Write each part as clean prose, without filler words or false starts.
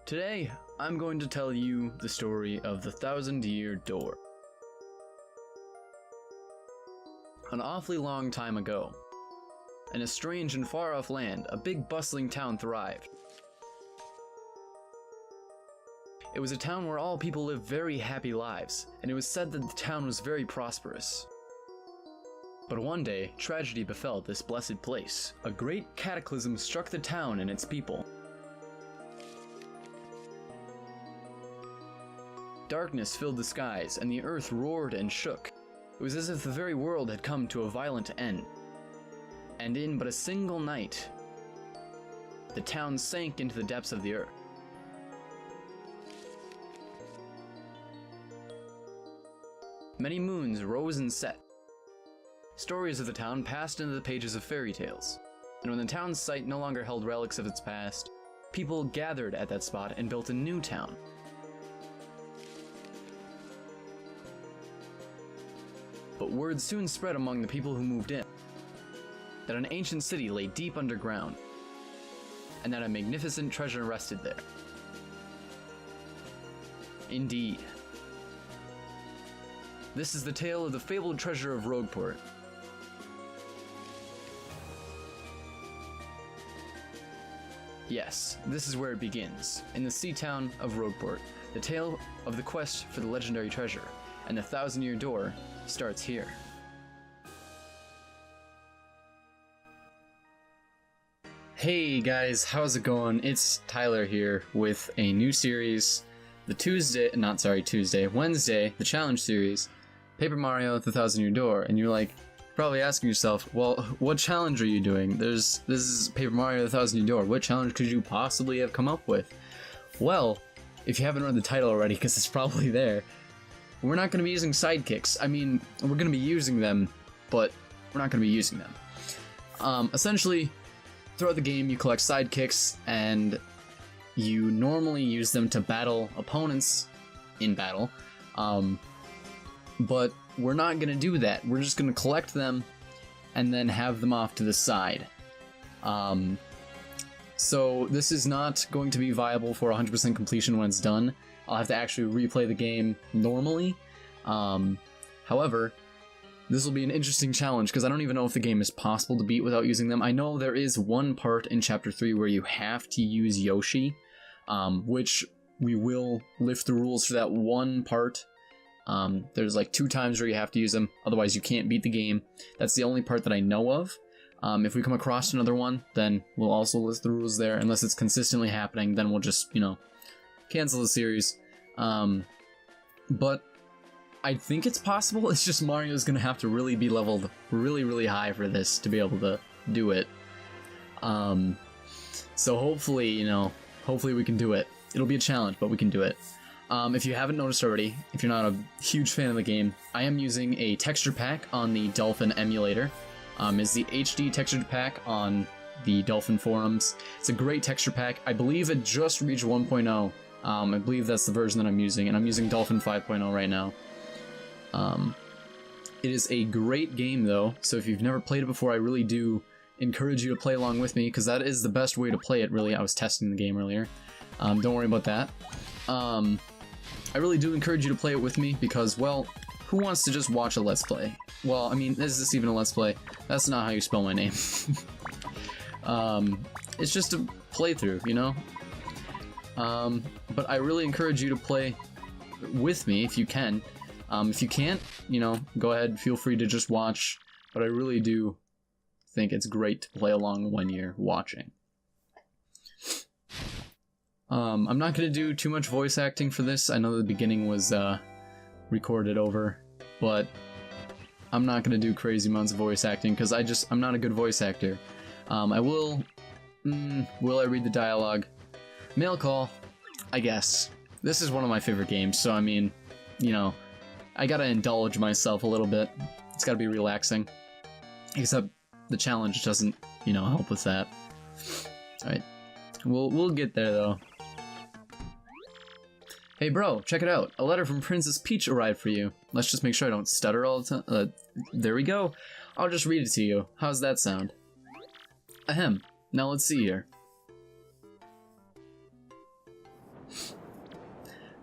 Today, I'm going to tell you the story of the 1,000-Year Door. An awfully long time ago, in a strange and far-off land, a big bustling town thrived. It was a town where all people lived very happy lives, and it was said that the town was very prosperous. But one day, tragedy befell this blessed place. A great cataclysm struck the town and its people. Darkness filled the skies, and the earth roared and shook. It was as if the very world had come to a violent end. And in but a single night, the town sank into the depths of the earth. Many moons rose and set. Stories of the town passed into the pages of fairy tales, and when the town's site no longer held relics of its past, people gathered at that spot and built a new town. But word soon spread among the people who moved in that an ancient city lay deep underground, and that a magnificent treasure rested there. Indeed. This is the tale of the fabled treasure of Rogueport. Yes, this is where it begins, in the sea town of Rogueport. The tale of the quest for the legendary treasure, and the 1,000-Year Door starts here. Hey guys, how's it going? It's Tyler here with a new series, Wednesday, the challenge series, Paper Mario the 1,000-Year Door, and you're like, probably asking yourself, well, what challenge are you doing? This is Paper Mario the 1,000-Year Door. What challenge could you possibly have come up with? Well, if you haven't read the title already, because it's probably there, we're not going to be using sidekicks. I mean, we're going to be using them, but we're not going to be using them. Essentially, throughout the game, you collect sidekicks, and you normally use them to battle opponents in battle. But we're not going to do that. We're just going to collect them and then have them off to the side. So this is not going to be viable for 100% completion when it's done. I'll have to actually replay the game normally. However, this will be an interesting challenge because I don't even know if the game is possible to beat without using them. I know there is one part in Chapter 3 where you have to use Yoshi, which we will lift the rules for that one part. There's like 2 times where you have to use them, otherwise you can't beat the game. That's the only part that I know of. If we come across another one, then we'll also list the rules there. Unless it's consistently happening, then we'll just, cancel the series. But I think it's possible. It's just Mario's gonna have to really be leveled really, really high for this to be able to do it. So hopefully, hopefully we can do it. It'll be a challenge, but we can do it. If you haven't noticed already, if you're not a huge fan of the game, I am using a texture pack on the Dolphin emulator. It's the HD texture pack on the Dolphin forums. It's a great texture pack. I believe it just reached 1.0. I believe that's the version that I'm using, and I'm using Dolphin 5.0 right now. It is a great game though, so if you've never played it before, I really do encourage you to play along with me, because that is the best way to play it, really. I was testing the game earlier. Don't worry about that. I really do encourage you to play it with me, because, well, who wants to just watch a Let's Play? Well, I mean, is this even a Let's Play? That's not how you spell my name. It's just a playthrough, But I really encourage you to play with me if you can. If you can't, go ahead, feel free to just watch, but I really do think it's great to play along when you're watching. I'm not going to do too much voice acting for this. I know the beginning was recorded over, but I'm not going to do crazy amounts of voice acting because I'm not a good voice actor. Will I read the dialogue? Mail call, I guess. This is one of my favorite games, so I mean, I gotta indulge myself a little bit. It's gotta be relaxing. Except the challenge doesn't, help with that. Alright. We'll get there though. Hey bro, check it out. A letter from Princess Peach arrived for you. Let's just make sure I don't stutter all the time. There we go. I'll just read it to you. How's that sound? Ahem. Now let's see here.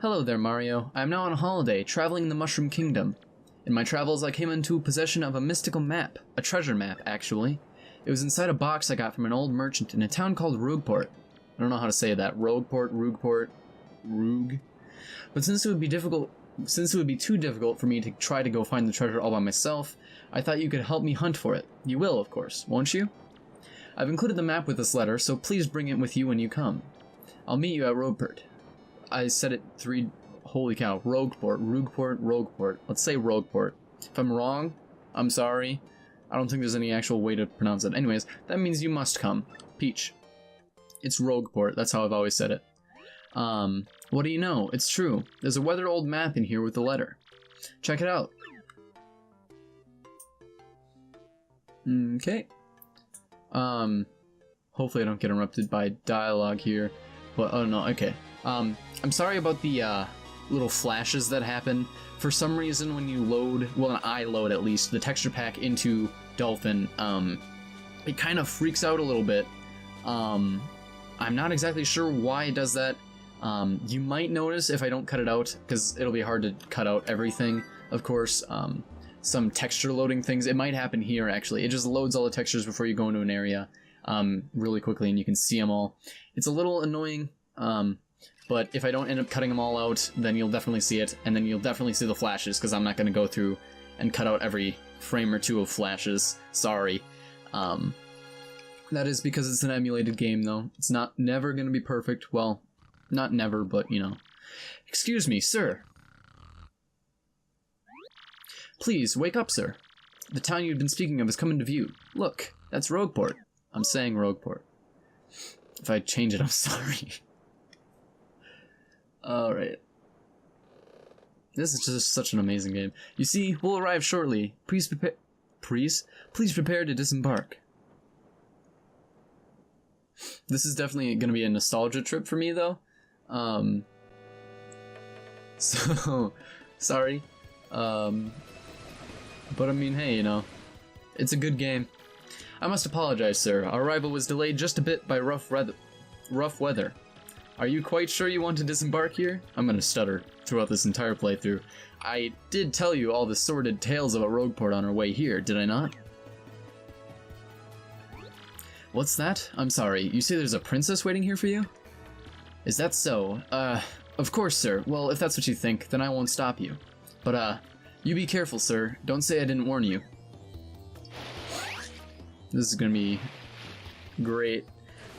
Hello there, Mario. I am now on holiday, traveling in the Mushroom Kingdom. In my travels, I came into possession of a mystical map. A treasure map, actually. It was inside a box I got from an old merchant in a town called Rogueport. I don't know how to say that. Rogueport, Roog. But since it would be too difficult for me to try to go find the treasure all by myself, I thought you could help me hunt for it. You will, of course, won't you? I've included the map with this letter, so please bring it with you when you come. I'll meet you at Rogueport. I said it holy cow, Rogueport. Let's say Rogueport. If I'm wrong, I'm sorry. I don't think there's any actual way to pronounce it. Anyways, that means you must come. Peach. It's Rogueport, that's how I've always said it. What do you know? It's true. There's a weathered old map in here with the letter. Check it out. Okay. Hopefully I don't get interrupted by dialogue here. But, oh no, okay. I'm sorry about the, little flashes that happen. For some reason, when you load, well, when I load at least, the texture pack into Dolphin, it kind of freaks out a little bit. I'm not exactly sure why it does that. You might notice if I don't cut it out, because it'll be hard to cut out everything, of course. Some texture loading things, it might happen here actually. It just loads all the textures before you go into an area really quickly and you can see them all. It's a little annoying, but if I don't end up cutting them all out, then you'll definitely see it, and then you'll definitely see the flashes, because I'm not going to go through and cut out every frame or two of flashes. Sorry. That is because it's an emulated game, though. It's never going to be perfect. Well, not never, but, you know. Excuse me, sir. Please, wake up, sir. The town you've been speaking of has come into view. Look, that's Rogueport. I'm saying Rogueport. If I change it, I'm sorry. Alright. This is just such an amazing game. You see, we'll arrive shortly. Please prepare to disembark. This is definitely going to be a nostalgia trip for me, though. So, sorry. But I mean, hey, you know, it's a good game. I must apologize, sir. Our arrival was delayed just a bit by rough weather. Are you quite sure you want to disembark here? I'm gonna stutter throughout this entire playthrough. I did tell you all the sordid tales about Rogueport on our way here, did I not? What's that? I'm sorry, you say there's a princess waiting here for you? Is that so? Of course, sir. Well, if that's what you think, then I won't stop you. But, you be careful, sir. Don't say I didn't warn you. This is gonna be great.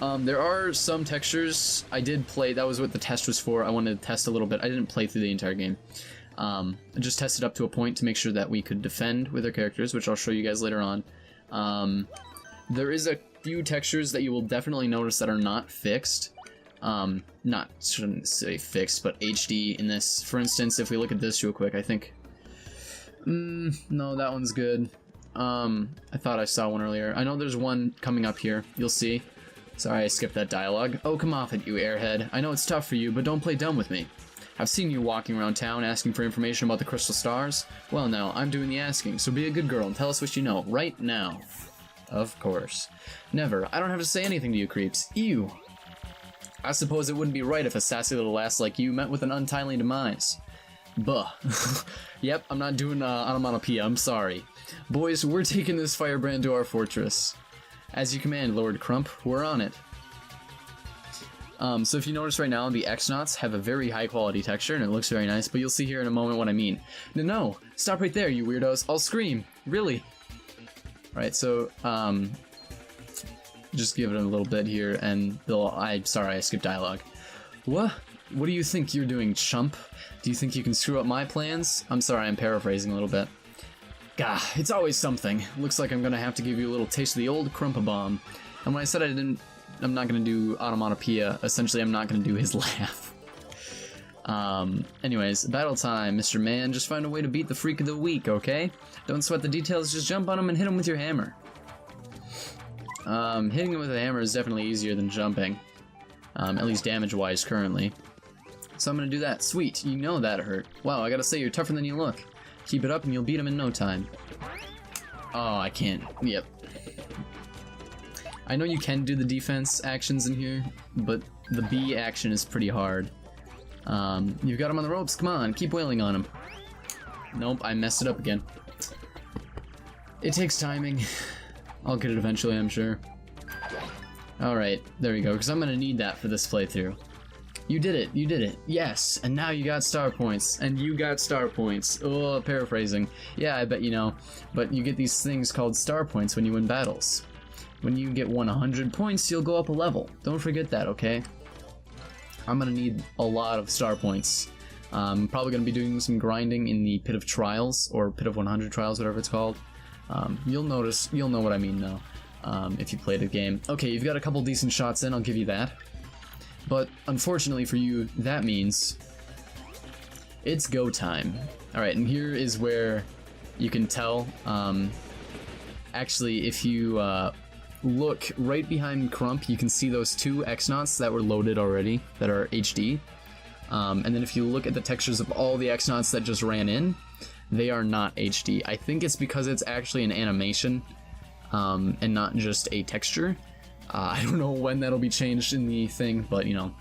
There are some textures I did play. That was what the test was for. I wanted to test a little bit. I didn't play through the entire game. I just tested up to a point to make sure that we could defend with our characters, which I'll show you guys later on. There is a few textures that you will definitely notice that are not fixed. Shouldn't say fixed, but HD in this. For instance, if we look at this real quick, I think... no, that one's good. I thought I saw one earlier. I know there's one coming up here. You'll see. Sorry, I skipped that dialogue. Oh, come off it, you airhead. I know it's tough for you, but don't play dumb with me. I've seen you walking around town asking for information about the crystal stars. Well, now, I'm doing the asking, so be a good girl and tell us what you know, right now. Of course. Never. I don't have to say anything to you creeps. Ew. I suppose it wouldn't be right if a sassy little lass like you met with an untimely demise. Buh. Yep, I'm not doing onomatopoeia, I'm sorry. Boys, we're taking this firebrand to our fortress. As you command, Lord Crump, we're on it. So if you notice right now, the X-Knots have a very high quality texture and it looks very nice, but you'll see here in a moment what I mean. No, stop right there, you weirdos. I'll scream. Really? Right, so, just give it a little bit here and I'm sorry, I skipped dialogue. What do you think you're doing, chump? Do you think you can screw up my plans? I'm sorry, I'm paraphrasing a little bit. Gah, it's always something. Looks like I'm gonna have to give you a little taste of the old Crump-a-bomb. And when I said I'm not gonna do onomatopoeia, essentially I'm not gonna do his laugh. Anyways, battle time, Mr. Man. Just find a way to beat the freak of the week, okay? Don't sweat the details, just jump on him and hit him with your hammer. Hitting him with a hammer is definitely easier than jumping. At least damage-wise currently. So I'm gonna do that. Sweet, you know that hurt. Wow, I gotta say, you're tougher than you look. Keep it up and you'll beat him in no time. Oh, I can't. Yep. I know you can do the defense actions in here, but the B action is pretty hard. You've got him on the ropes. Come on, keep wailing on him. Nope, I messed it up again. It takes timing. I'll get it eventually, I'm sure. Alright, there we go, because I'm going to need that for this playthrough. You did it, yes, and now you got star points, and you got star points. Oh, paraphrasing. Yeah, I bet you know, but you get these things called star points when you win battles. When you get 100 points, you'll go up a level. Don't forget that, okay? I'm going to need a lot of star points. I'm probably going to be doing some grinding in the Pit of Trials, or Pit of 100 Trials, whatever it's called. You'll know what I mean though, if you play the game. Okay, you've got a couple decent shots in, I'll give you that. But unfortunately for you, that means it's go time. Alright, and here is where you can tell, actually, if you look right behind Crump, you can see those two X-Nauts that were loaded already, that are HD. And then if you look at the textures of all the X-Nauts that just ran in, they are not HD. I think it's because it's actually an animation, and not just a texture. I don't know when that'll be changed in the thing, but you know,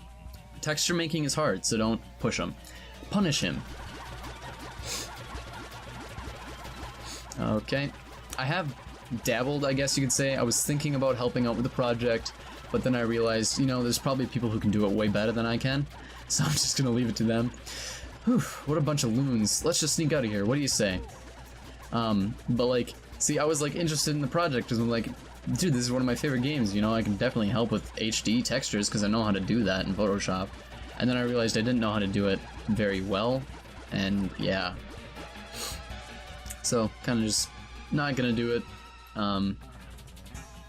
texture making is hard, so don't push him. Punish him. Okay. I have dabbled, I guess you could say. I was thinking about helping out with the project, but then I realized, you know, there's probably people who can do it way better than I can, so I'm just gonna leave it to them. Whew, what a bunch of loons. Let's just sneak out of here. What do you say? But like, see, I was like interested in the project because I'm like, dude, this is one of my favorite games, you know, I can definitely help with HD textures because I know how to do that in Photoshop. And then I realized I didn't know how to do it very well, and yeah. So, kind of just not gonna do it.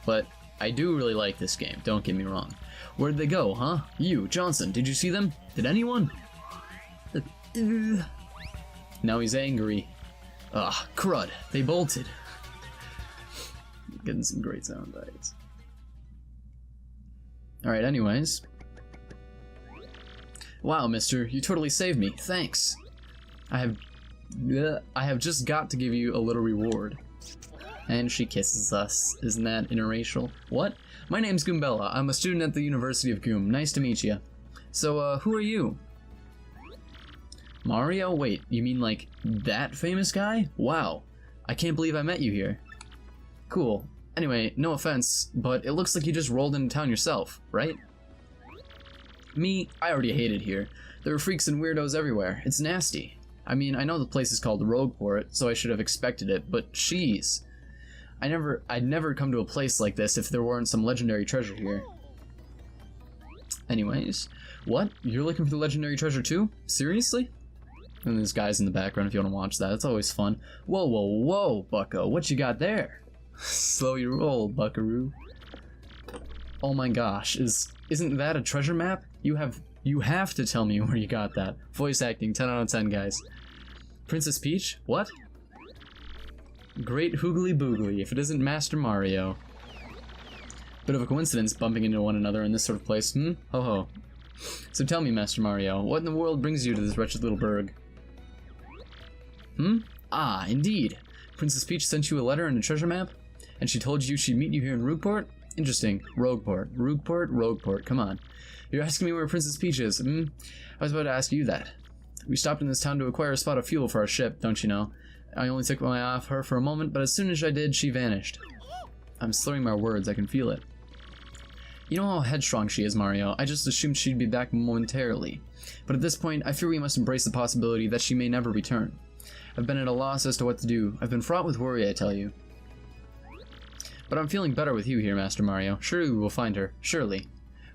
But I do really like this game, don't get me wrong. Where'd they go, huh? You, Johnson, did you see them? Did anyone? Now he's angry. Ah, crud, they bolted. Getting some great sound bites. Alright, anyways. Wow, mister, you totally saved me. Thanks. I have just got to give you a little reward. And she kisses us. Isn't that interracial? What? My name's Goombella. I'm a student at the University of Goom. Nice to meet you. So, who are you? Mario? Wait, you mean like that famous guy? Wow. I can't believe I met you here. Cool. Anyway, no offense, but it looks like you just rolled into town yourself, right? Me, I already hate it here. There are freaks and weirdos everywhere. It's nasty. I mean, I know the place is called Rogueport, so I should have expected it, but jeez. I'd never come to a place like this if there weren't some legendary treasure here. Anyways, what? You're looking for the legendary treasure too? Seriously? And there's guys in the background if you want to watch that. It's always fun. Whoa, whoa, whoa, bucko. What you got there? Slow your roll, buckaroo. Oh my gosh, isn't that a treasure map? You have to tell me where you got that. Voice acting, 10 out of 10, guys. Princess Peach? What? Great hoogly boogly, if it isn't Master Mario. Bit of a coincidence bumping into one another in this sort of place, hmm? Ho ho. So tell me, Master Mario, what in the world brings you to this wretched little burg? Hmm? Ah, indeed. Princess Peach sent you a letter and a treasure map? And she told you she'd meet you here in Rogueport? Interesting. Rogueport. Rogueport. Come on. You're asking me where Princess Peach is, hmm? I was about to ask you that. We stopped in this town to acquire a spot of fuel for our ship, don't you know? I only took my eye off her for a moment, but as soon as I did, she vanished. I'm slurring my words, I can feel it. You know how headstrong she is, Mario. I just assumed she'd be back momentarily. But at this point, I fear we must embrace the possibility that she may never return. I've been at a loss as to what to do. I've been fraught with worry, I tell you. But I'm feeling better with you here, Master Mario. Surely we will find her. Surely.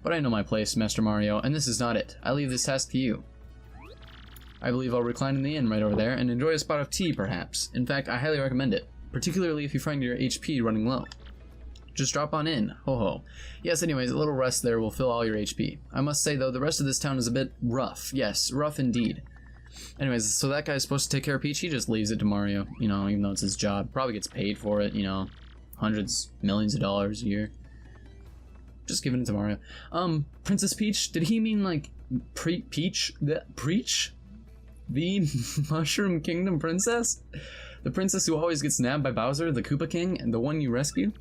But I know my place, Master Mario, and this is not it. I leave this task to you. I believe I'll recline in the inn right over there and enjoy a spot of tea, perhaps. In fact, I highly recommend it, particularly if you find your HP running low. Just drop on in. Ho ho. Yes, anyways, a little rest there will fill all your HP. I must say, though, the rest of this town is a bit rough. Yes, rough indeed. Anyways, so that guy's supposed to take care of Peach. He just leaves it to Mario, you know, even though it's his job. Probably gets paid for it, you know, hundreds, millions of dollars a year. Just giving it to Mario. Princess Peach? Did he mean, like, Peach? Preach? The Mushroom Kingdom princess? The princess who always gets nabbed by Bowser, the Koopa King, and the one you rescue?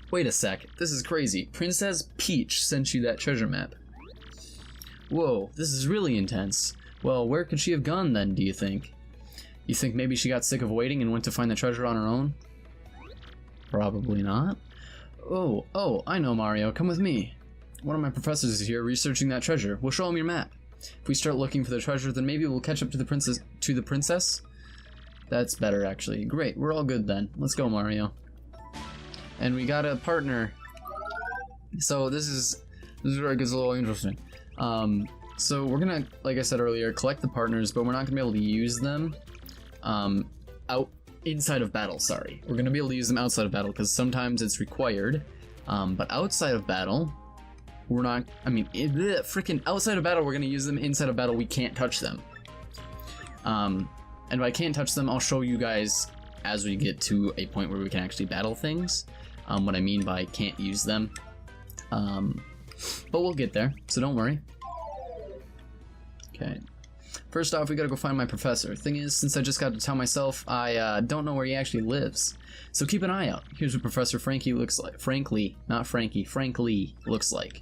Wait a sec, this is crazy. Princess Peach sent you that treasure map. Whoa, this is really intense. Well, where could she have gone then, do you think? You think maybe she got sick of waiting and went to find the treasure on her own? Probably not. Oh, I know, Mario. Come with me. One of my professors is here researching that treasure. We'll show him your map. If we start looking for the treasure, then maybe we'll catch up to the princess. That's better, actually. Great, we're all good then. Let's go, Mario. And we got a partner. So this is where it gets a little interesting. So we're gonna, like I said earlier, collect the partners, but we're not gonna be able to use them inside of battle. Sorry, we're gonna be able to use them outside of battle because sometimes it's required. But outside of battle, we're not. I mean, freaking outside of battle, we're gonna use them. Inside of battle, we can't touch them. And if I can't touch them, I'll show you guys as we get to a point where we can actually battle things. What I mean by can't use them. But we'll get there, so don't worry. Okay. First off, we gotta go find my professor. Thing is, since I just got to tell myself, I don't know where he actually lives. So keep an eye out. Here's what Professor Frankie looks like. Frankly, not Frankie. Frankly looks like.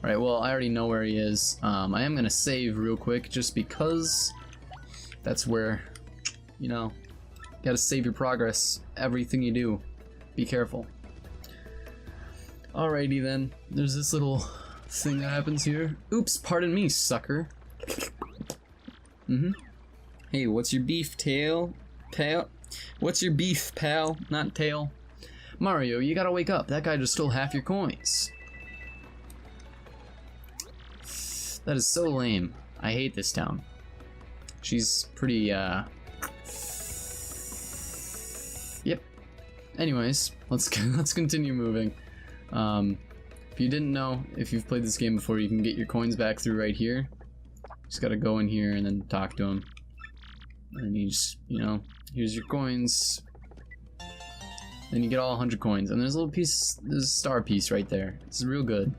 Alright, well, I already know where he is. I am gonna save real quick, just because that's where, you know, you gotta save your progress. Everything you do. Be careful. Alrighty then. There's this little thing that happens here. Oops, pardon me, sucker. Hey, what's your beef, tail? What's your beef, pal? Not tail. Mario, you gotta wake up. That guy just stole half your coins. That is so lame. I hate this town. She's pretty, Yep. Anyways, let's continue moving. If you didn't know, if you've played this game before, you can get your coins back through right here. Just gotta go in here and then talk to him. And you just, you know, here's your coins. Then you get all 100 coins. And there's a little piece, there's a star piece right there. It's real good.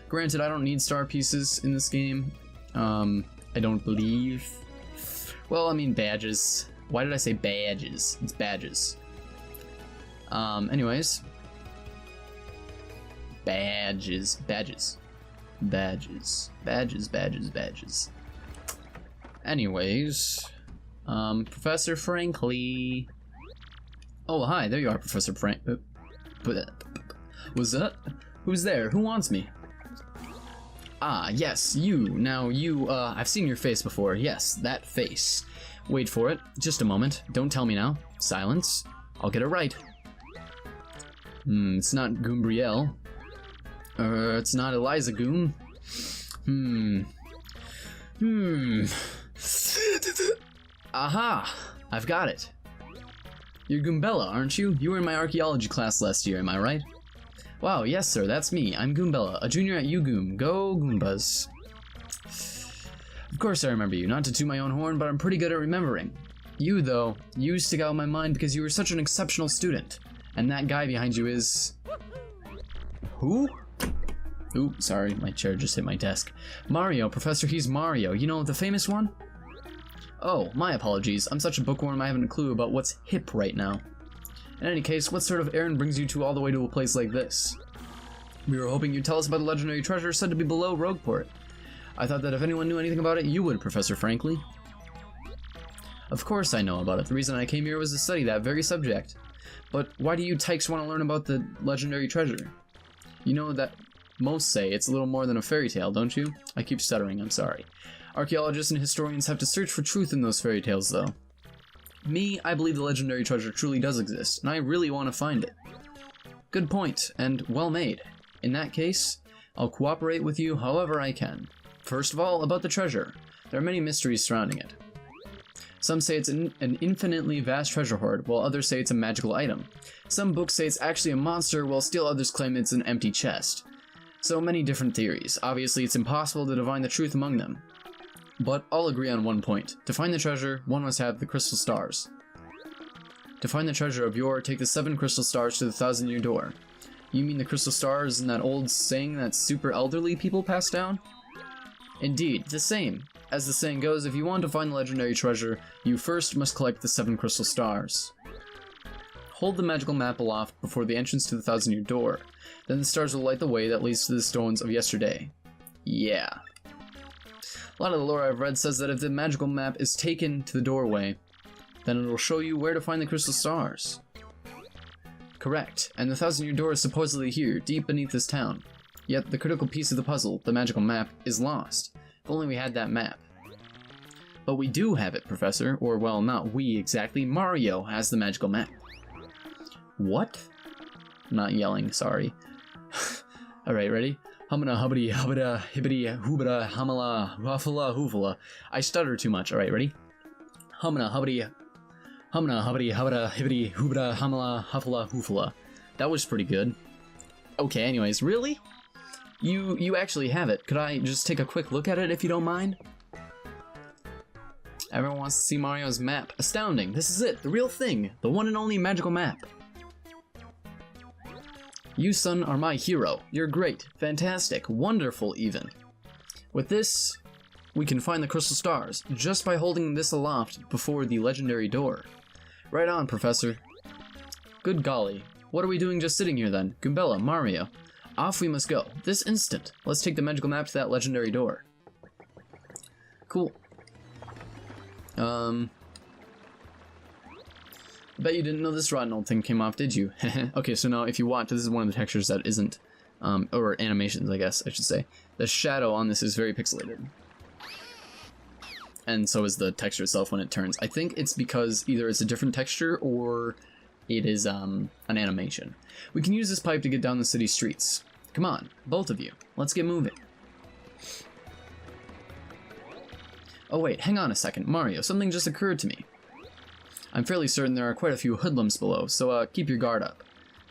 Granted, I don't need star pieces in this game. I don't believe. Well, I mean badges. Why did I say badges? It's badges. Anyways. Badges. Anyways. Professor Frankly. Oh, hi, there you are, Professor Frank. What's that? Who's there? Who wants me? Ah, yes, you. Now, you, I've seen your face before. Yes, that face. Wait for it. Just a moment. Don't tell me now. Silence. I'll get it right. It's not Goombella. It's not Eliza Goom. Aha! I've got it. You're Goombella, aren't you? You were in my archaeology class last year, am I right? Wow, yes sir, that's me. I'm Goombella, a junior at UGoom. Go Goombas. Of course I remember you, not to toot my own horn, but I'm pretty good at remembering. You, though, you stick out in my mind because you were such an exceptional student. And that guy behind you is... Who? Ooh, sorry, my chair just hit my desk. Mario, Professor, he's Mario. You know, the famous one? Oh, my apologies. I'm such a bookworm I haven't a clue about what's hip right now. In any case, what sort of errand brings you all the way to a place like this? We were hoping you'd tell us about a legendary treasure said to be below Rogueport. I thought that if anyone knew anything about it, you would, Professor Frankly. Of course I know about it. The reason I came here was to study that very subject. But why do you tykes want to learn about the legendary treasure? You know that most say it's a little more than a fairy tale, don't you? I keep stuttering, I'm sorry. Archaeologists and historians have to search for truth in those fairy tales, though. Me, I believe the legendary treasure truly does exist, and I really want to find it. Good point, and well made. In that case, I'll cooperate with you however I can. First of all, about the treasure. There are many mysteries surrounding it. Some say it's an infinitely vast treasure hoard, while others say it's a magical item. Some books say it's actually a monster, while still others claim it's an empty chest. So many different theories. Obviously, it's impossible to divine the truth among them. But I'll agree on one point. To find the treasure, one must have the crystal stars. To find the treasure of yore, take the 7 crystal stars to the 1,000-year door. You mean the crystal stars in that old saying that super elderly people pass down? Indeed, the same. As the saying goes, if you want to find the legendary treasure, you first must collect the 7 crystal stars. Hold the magical map aloft before the entrance to the 1,000-year door. Then the stars will light the way that leads to the stones of yesterday. Yeah. A lot of the lore I've read says that if the magical map is taken to the doorway, then it'll show you where to find the crystal stars. Correct, and the 1,000-year door is supposedly here, deep beneath this town. Yet the critical piece of the puzzle, the magical map, is lost. If only we had that map. But we do have it, Professor. Or, well, not we exactly. Mario has the magical map. What? I'm not yelling, sorry. Alright, ready? Humana hubbity hubbada hibbity hoobada humala huffala hoofala. I stutter too much. Alright, ready? Humana hubbity hubbada hibbity hoobada humala huffala hoofala. That was pretty good. Okay, anyways, really? You actually have it. Could I just take a quick look at it if you don't mind? Everyone wants to see Mario's map. Astounding. This is it. The real thing. The one and only magical map. You, son, are my hero. You're great. Fantastic. Wonderful, even. With this, we can find the crystal stars just by holding this aloft before the legendary door. Right on, Professor. Good golly. What are we doing just sitting here then? Goombella, Mario. Off we must go. This instant. Let's take the magical map to that legendary door. Cool. Bet you didn't know this rotten old thing came off, did you? Okay, so now if you watch, this is one of the textures that isn't, or animations, I guess I should say. The shadow on this is very pixelated. And so is the texture itself when it turns. I think it's because either it's a different texture or it is an animation. We can use this pipe to get down the city streets. Come on, both of you. Let's get moving. Oh wait, hang on a second. Mario, something just occurred to me. I'm fairly certain there are quite a few hoodlums below, so keep your guard up.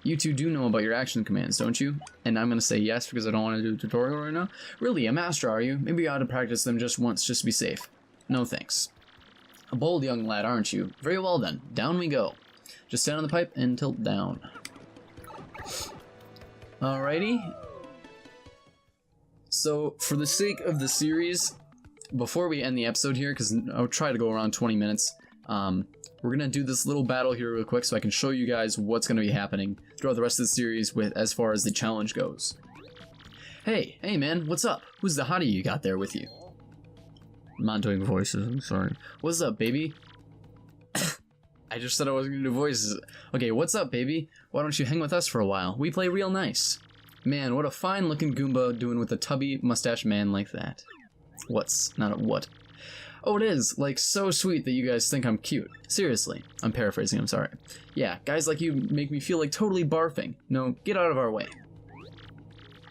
You two do know about your action commands, don't you? And I'm gonna say yes because I don't want to do a tutorial right now. Really, a master are you? Maybe you ought to practice them just once just to be safe. No thanks. A bold young lad, aren't you? Very well then, down we go. Just stand on the pipe and tilt down. Alrighty. So, for the sake of the series, before we end the episode here, because I'll try to go around 20 minutes, we're gonna do this little battle here real quick so I can show you guys what's gonna be happening throughout the rest of the series with as far as the challenge goes. Hey man, what's up? Who's the hottie you got there with you? I'm not doing voices, I'm sorry. What's up, baby? I just said I wasn't gonna do voices. Okay, what's up, baby? Why don't you hang with us for a while? We play real nice. Man, what a fine looking Goomba doing with a tubby mustache man like that. What's not a what? Oh, it is, like, so sweet that you guys think I'm cute. Seriously. I'm paraphrasing, I'm sorry. Yeah, guys like you make me feel like totally barfing. No, get out of our way.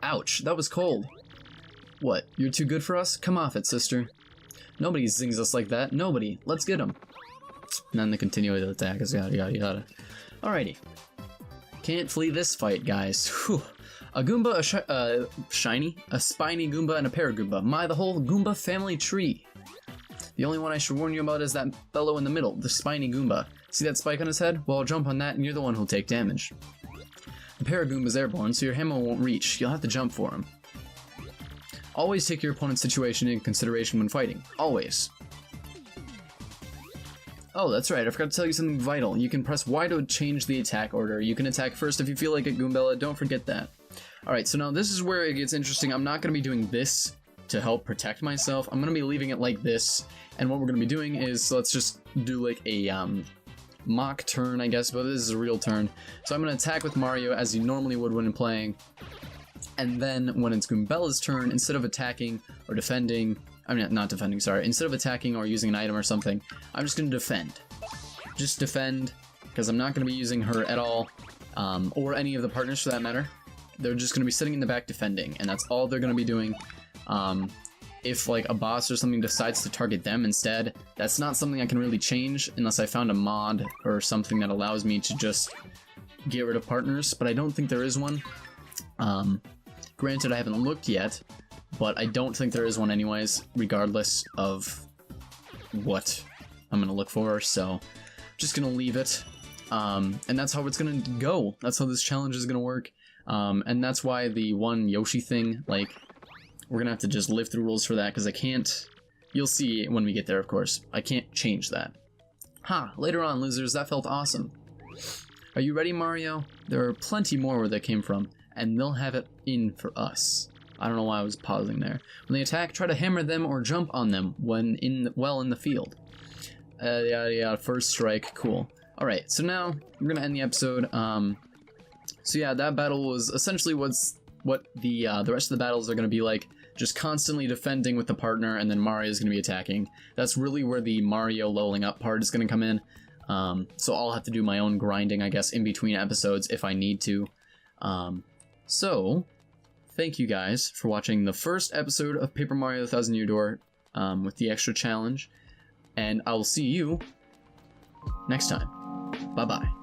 Ouch, that was cold. What, you're too good for us? Come off it, sister. Nobody zings us like that, nobody. Let's get him. And then they continue to attack us, yada yada yada. Alrighty. Can't flee this fight, guys. Whew. A Goomba, a shiny, a spiny Goomba, and a Paragoomba. My, the whole Goomba family tree. The only one I should warn you about is that fellow in the middle, the spiny Goomba. See that spike on his head? Well, jump on that and you're the one who'll take damage. The Paragoomba's airborne, so your hammer won't reach. You'll have to jump for him. Always take your opponent's situation in consideration when fighting. Always. Oh, that's right, I forgot to tell you something vital. You can press Y to change the attack order. You can attack first if you feel like it, Goombella. Don't forget that. Alright, so now this is where it gets interesting. I'm not going to be doing this to help protect myself. I'm going to be leaving it like this. And what we're going to be doing is, let's just do like a mock turn, I guess, but this is a real turn. So I'm going to attack with Mario as you normally would when playing. And then when it's Goombella's turn, instead of attacking or defending, I mean, not defending, sorry. Instead of attacking or using an item or something, I'm just going to defend. Just defend, because I'm not going to be using her at all, or any of the partners for that matter. They're just going to be sitting in the back defending, and that's all they're going to be doing. If, like, a boss or something decides to target them instead, that's not something I can really change unless I found a mod or something that allows me to just get rid of partners, but I don't think there is one. Granted, I haven't looked yet, but I don't think there is one anyways, regardless of what I'm going to look for, so I'm just going to leave it. And that's how it's going to go. That's how this challenge is going to work. And that's why the one Yoshi thing, like, we're going to have to just live the rules for that, because I can't... You'll see when we get there, of course. I can't change that. Ha! Later on, losers, that felt awesome. Are you ready, Mario? There are plenty more where they came from, and they'll have it in for us. I don't know why I was pausing there. When they attack, try to hammer them or jump on them when in the field. Yeah, first strike, cool. Alright, so now we're gonna end the episode. So yeah, that battle was essentially what the rest of the battles are gonna be like. Just constantly defending with the partner, and then Mario's gonna be attacking. That's really where the Mario leveling up part is gonna come in. So I'll have to do my own grinding, I guess, in between episodes if I need to. So, thank you guys for watching the first episode of Paper Mario 1000 Year Door with the extra challenge. And I will see you next time. Bye-bye.